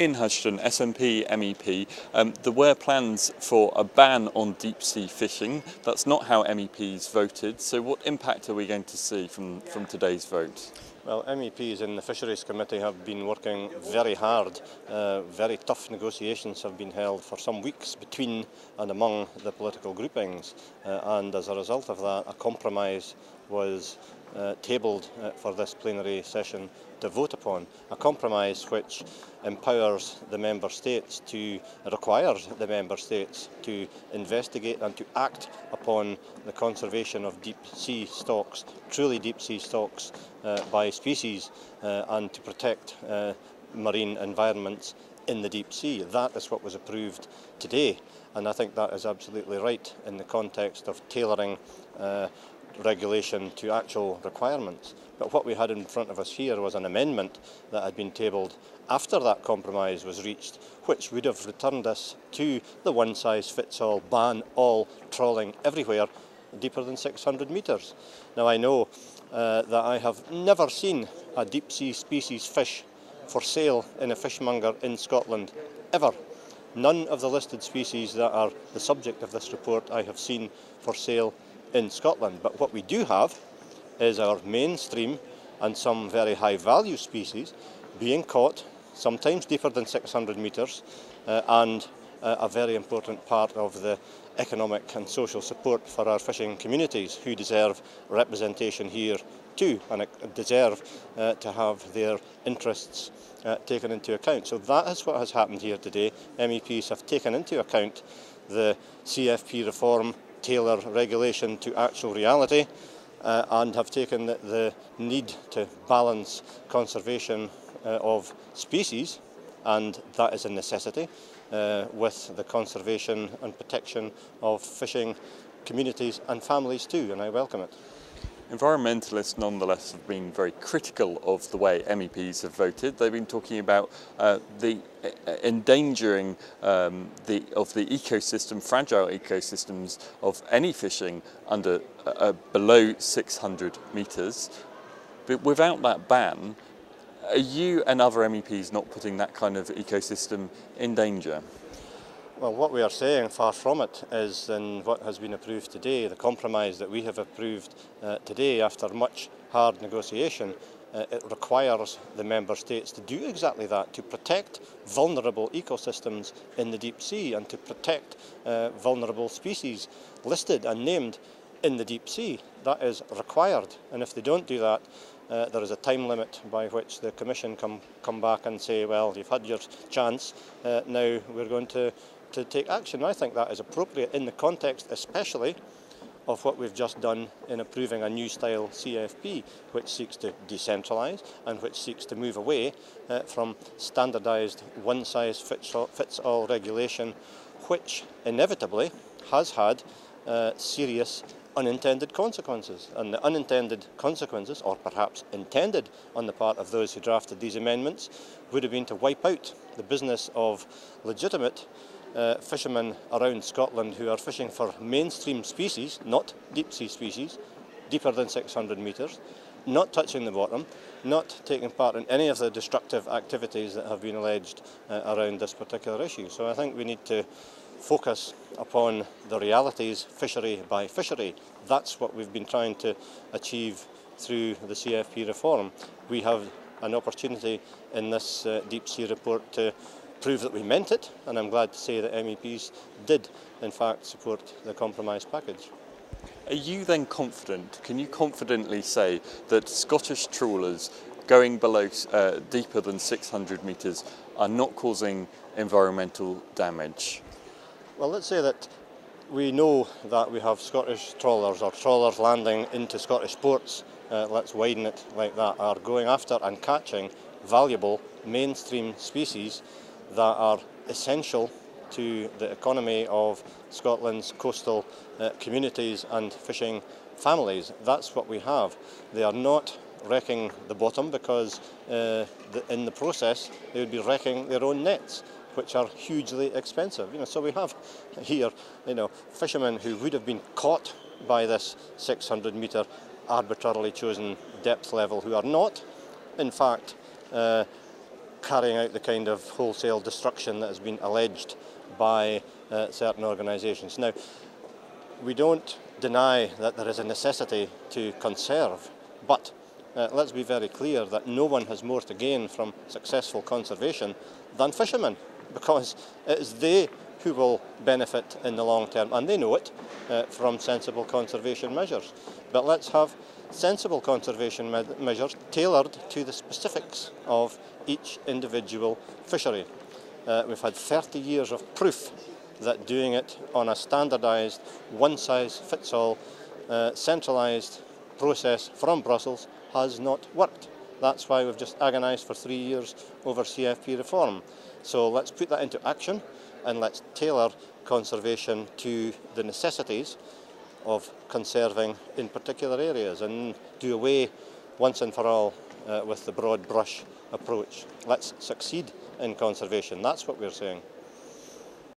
Ian Hudson, SNP MEP. There were plans for a ban on deep sea fishing. That's not how MEPs voted. So what impact are we going to see from today's vote? Well, MEPs in the Fisheries Committee have been working very hard. Very tough negotiations have been held for some weeks between and among the political groupings. And as a result of that, a compromise was tabled for this plenary session to vote upon. A compromise which empowers the member states to require the member states to investigate and to act upon the conservation of deep sea stocks, truly deep sea stocks by species, and to protect marine environments in the deep sea. That is what was approved today, and I think that is absolutely right in the context of tailoring regulation to actual requirements. But what we had in front of us here was an amendment that had been tabled after that compromise was reached, which would have returned us to the one-size-fits-all ban all trawling everywhere deeper than 600 metres. Now I know that I have never seen a deep sea species fish for sale in a fishmonger in Scotland, ever. None of the listed species that are the subject of this report I have seen for sale in Scotland. But what we do have is our mainstream and some very high value species being caught, sometimes deeper than 600 metres, and a very important part of the economic and social support for our fishing communities, who deserve representation here too, and deserve to have their interests taken into account. So that is what has happened here today. MEPs have taken into account the CFP reform, tailor regulation to actual reality, and have taken the need to balance conservation of species, and that is a necessity, with the conservation and protection of fishing communities and families too, and I welcome it. Environmentalists nonetheless have been very critical of the way MEPs have voted. They've been talking about the endangering of the ecosystem, fragile ecosystems of any fishing under below 600 metres. But without that ban, are you and other MEPs not putting that kind of ecosystem in danger? Well, what we are saying, far from it, is in what has been approved today, the compromise that we have approved today after much hard negotiation. It requires the member states to do exactly that, to protect vulnerable ecosystems in the deep sea and to protect vulnerable species listed and named in the deep sea. That is required, and if they don't do that, there is a time limit by which the Commission come back and say, well, you've had your chance, now we're going to take action. I think that is appropriate in the context especially of what we've just done in approving a new style CFP, which seeks to decentralise and which seeks to move away from standardised one-size-fits-all regulation, which inevitably has had serious unintended consequences. And the unintended consequences, or perhaps intended on the part of those who drafted these amendments, would have been to wipe out the business of legitimate fishermen around Scotland who are fishing for mainstream species, not deep sea species, deeper than 600 metres, not touching the bottom, not taking part in any of the destructive activities that have been alleged around this particular issue. So I think we need to focus upon the realities fishery by fishery. That's what we've been trying to achieve through the CFP reform. We have an opportunity in this deep sea report to prove that we meant it, and I'm glad to say that MEPs did in fact support the compromise package. Are you then confident, can you confidently say that Scottish trawlers going below deeper than 600 metres are not causing environmental damage? Well, let's say that we know that we have Scottish trawlers, or trawlers landing into Scottish ports, let's widen it like that, are going after and catching valuable mainstream species that are essential to the economy of Scotland's coastal communities and fishing families. That's what we have. They are not wrecking the bottom because in the process they would be wrecking their own nets, which are hugely expensive. So we have here, fishermen who would have been caught by this 600-metre arbitrarily chosen depth level, who are not, in fact, carrying out the kind of wholesale destruction that has been alleged by certain organisations. Now, we don't deny that there is a necessity to conserve, but let's be very clear that no one has more to gain from successful conservation than fishermen, because it is they who will benefit in the long term, and they know it from sensible conservation measures. But let's have sensible conservation measures tailored to the specifics of each individual fishery. We've had 30 years of proof that doing it on a standardised, one-size-fits-all, centralised process from Brussels has not worked. That's why we've just agonised for 3 years over CFP reform. So let's put that into action, and let's tailor conservation to the necessities of conserving in particular areas, and do away once and for all with the broad brush approach. Let's succeed in conservation. That's what we're saying.